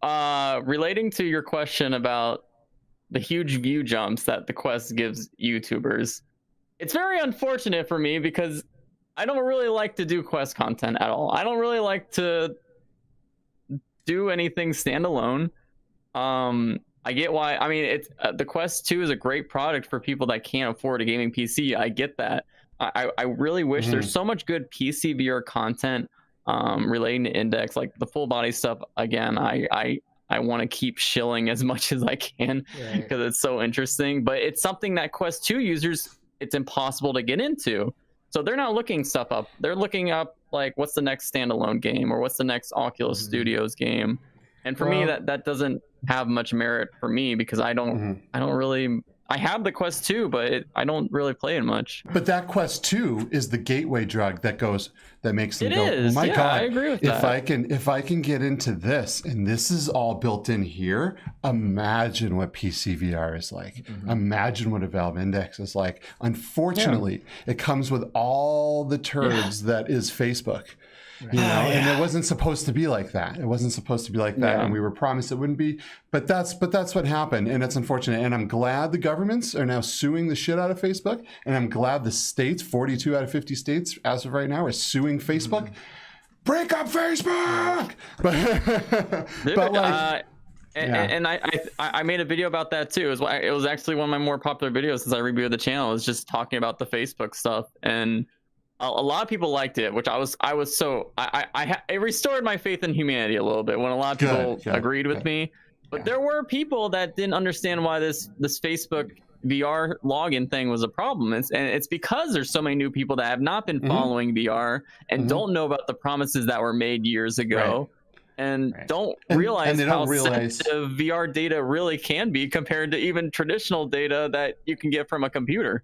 relating to your question about the huge view jumps that the Quest gives YouTubers, it's very unfortunate for me because I don't really like to do Quest content at all. I don't really like to do anything standalone. I get why. I mean, it's the Quest 2 is a great product for people that can't afford a gaming PC. I get that. I really wish there's so much good PC VR content relating to Index, like the full body stuff. Again, I want to keep shilling as much as I can because it's so interesting. But it's something that Quest 2 users, it's impossible to get into. So they're not looking stuff up. They're looking up like what's the next standalone game or what's the next Oculus Studios game. And for me, that doesn't have much merit for me because I don't really. I have the Quest 2, but I don't really play it much. But that Quest 2 is the gateway drug that makes them go, oh my God, I agree with that. If I can get into this and this is all built in here, imagine what PC VR is like. Imagine what a Valve Index is like. Unfortunately, it comes with all the turds that is Facebook. You know, and it wasn't supposed to be like that. It wasn't supposed to be like that, and we were promised it wouldn't be. But that's what happened, and it's unfortunate. And I'm glad the governments are now suing the shit out of Facebook, and I'm glad the states, 42 out of 50 states, as of right now, are suing Facebook. Break up Facebook! But like. And I made a video about that too. It was actually one of my more popular videos since I rebooted the channel. It was just talking about the Facebook stuff, and a lot of people liked it, which it restored my faith in humanity a little bit when a lot of people agreed with me. But there were people that didn't understand why this Facebook VR login thing was a problem. And it's because there's so many new people that have not been following VR and don't know about the promises that were made years ago. And don't realize how sensitive VR data really can be compared to even traditional data that you can get from a computer.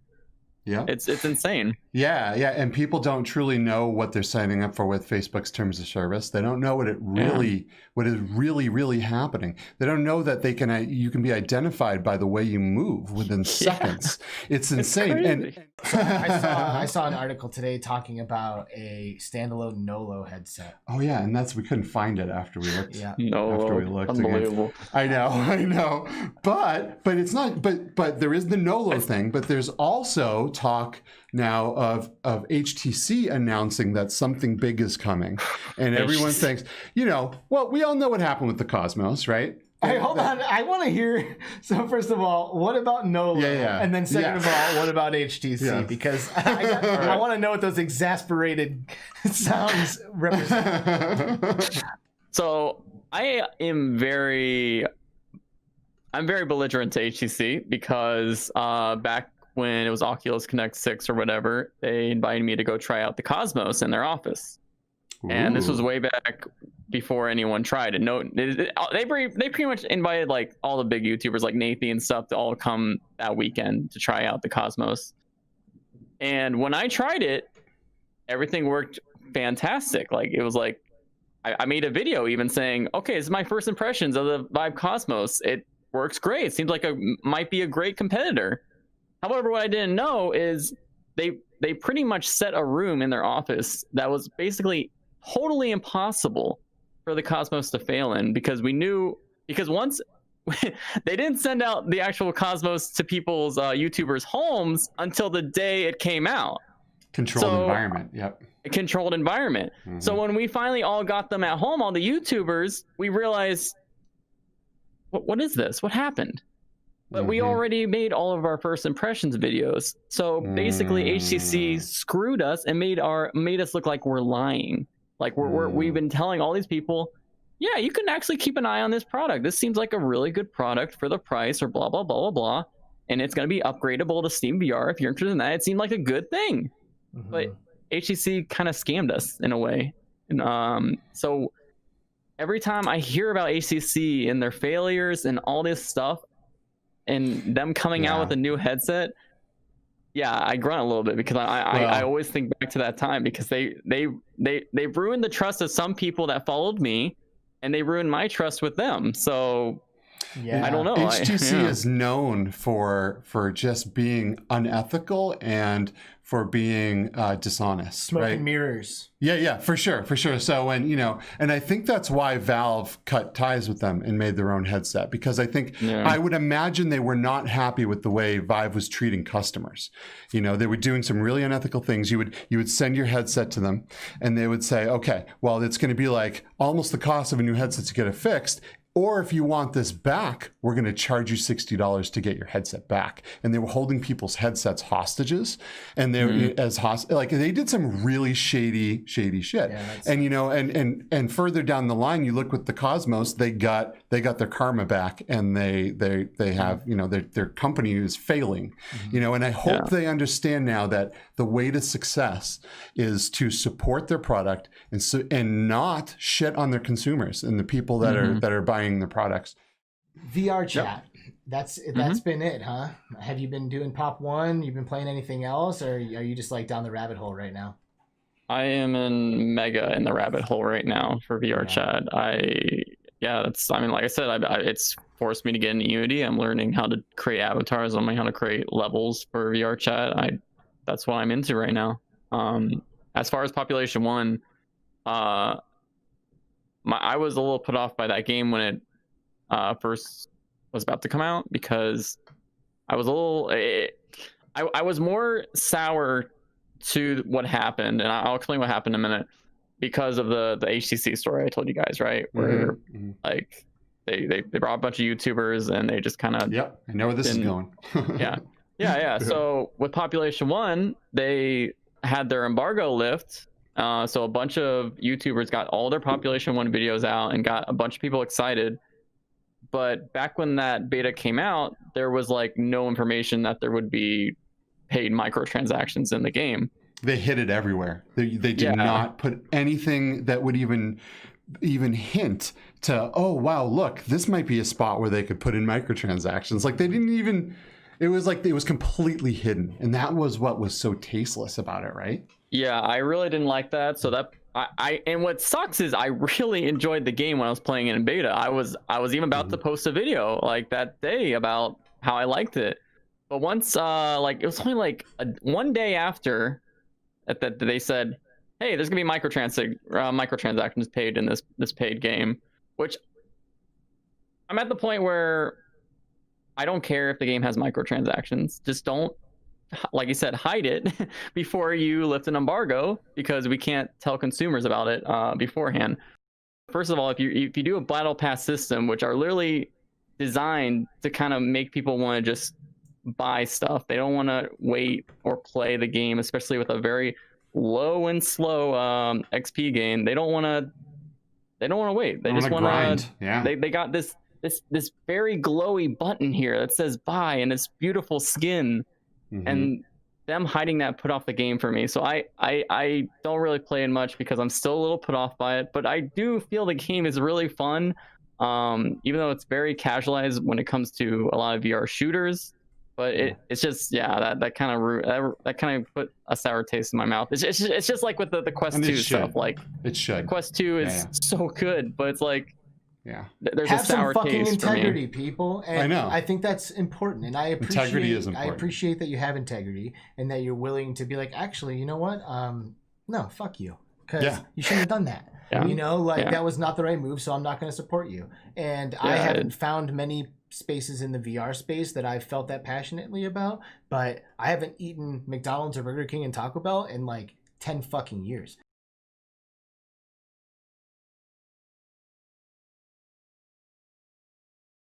Yeah, it's insane. Yeah, and people don't truly know what they're signing up for with Facebook's terms of service. They don't know what is really happening. They don't know that you can be identified by the way you move within seconds. It's insane. So I saw an article today talking about a standalone Nolo headset. Oh yeah, and we couldn't find it after we looked. After we looked, unbelievable. Again. I know. But it's not. But there is the Nolo thing. But there's also talk now of HTC announcing that something big is coming, and everyone thinks, we all know what happened with the Cosmos, right? Hey, hold on. I want to hear. So first of all, what about Nolo? And then second of all, what about HTC? Because I want to know what those exasperated sounds represent. So I'm very belligerent to HTC because back when it was Oculus Connect 6 or whatever, they invited me to go try out the Cosmos in their office. Ooh. And this was way back before anyone tried it. They pretty much invited like all the big YouTubers like Nathan and stuff to all come that weekend to try out the Cosmos. And when I tried it, everything worked fantastic. Like it was like I made a video even saying, okay, this is my first impressions of the Vive Cosmos. It works great. It seems like might be a great competitor. However, what I didn't know is they pretty much set a room in their office that was basically totally impossible for the Cosmos to fail in because once they didn't send out the actual Cosmos to people's YouTubers' homes until the day it came out. Controlled environment. Yep. A controlled environment. So when we finally all got them at home, all the YouTubers, we realized, what is this? What happened? But we already made all of our first impressions videos. So basically HTC screwed us and made us look like we're lying. Like we've been telling all these people, yeah, you can actually keep an eye on this product. This seems like a really good product for the price or blah, blah, blah, blah, blah. And it's going to be upgradable to Steam VR. If you're interested in that, it seemed like a good thing. But HTC kind of scammed us in a way. And so every time I hear about HTC and their failures and all this stuff, and them coming out with a new headset, I grunt a little bit because I always think back to that time because they ruined the trust of some people that followed me, and they ruined my trust with them. So Yeah. I don't know. HTC is known for just being unethical and for being dishonest. Smoke right? and mirrors. Yeah, for sure. So when, and I think that's why Valve cut ties with them and made their own headset, because I think I would imagine they were not happy with the way Vive was treating customers. They were doing some really unethical things. You would send your headset to them and they would say, okay, well, it's going to be like almost the cost of a new headset to get it fixed. Or if you want this back, we're going to charge you $60 to get your headset back. And they were holding people's headsets hostages, and they were they did some really shady shit. Yeah, and and further down the line, you look with the Cosmos, they got their karma back, and they have their company is failing. And I hope they understand now that the way to success is to support their product and not shit on their consumers and the people that are buying the products. VR chat. That's been it, huh? Have you been doing Pop 1? You've been playing anything else, or are you just like down the rabbit hole right now? I am in the rabbit hole right now for VR chat. Like I said, it's forced me to get into Unity. I'm learning how to create avatars. I'm learning how to create levels for VR chat. That's what I'm into right now. As far as Population 1, I was a little put off by that game when it first was about to come out, because I was I was more sour to what happened, and I'll explain what happened in a minute, because of the HTC story I told you guys, right? Where like they brought a bunch of YouTubers and they just kind of I know where this is going. yeah. So with Population 1, they had their embargo lift. So a bunch of YouTubers got all their Population 1 videos out and got a bunch of people excited. But back when that beta came out, there was like no information that there would be paid microtransactions in the game. They hid it everywhere. They did not put anything that would even hint to, oh, wow, look, this might be a spot where they could put in microtransactions. Like they didn't even, it was like it was completely hidden. And that was what was so tasteless about it, right? Yeah, I really didn't like that. So that and what sucks is I really enjoyed the game when I was playing it in beta. I was even about to post a video like that day about how I liked it. But once it was only like one day after that they said, hey, there's gonna be microtransactions paid in this paid game, which I'm at the point where I don't care if the game has microtransactions. Just don't, like you said, hide it before you lift an embargo, because we can't tell consumers about it beforehand. First of all, if you do a battle pass system, which are literally designed to kind of make people want to just buy stuff, they don't want to wait or play the game, especially with a very low and slow XP game. They don't want to wait. They just want to. Yeah. They got this very glowy button here that says buy, and it's beautiful skin. And them hiding that put off the game for me. So I don't really play it much because I'm still a little put off by it, but I do feel the game is really fun, even though it's very casualized when it comes to a lot of VR shooters. But it's just that kind of put a sour taste in my mouth. It's just like with the Quest 2 stuff. Like it should. Quest 2 is so good, but it's like there's have a sour some fucking taste integrity, for me. people. And I know. I think that's important, and integrity is important. I appreciate that you have integrity and that you're willing to be like, actually, you know what? No, fuck you, because you shouldn't have done that. Yeah. That was not the right move, so I'm not going to support you. And I haven't found many spaces in the VR space that I've felt that passionately about, but I haven't eaten McDonald's or Burger King and Taco Bell in like 10 fucking years.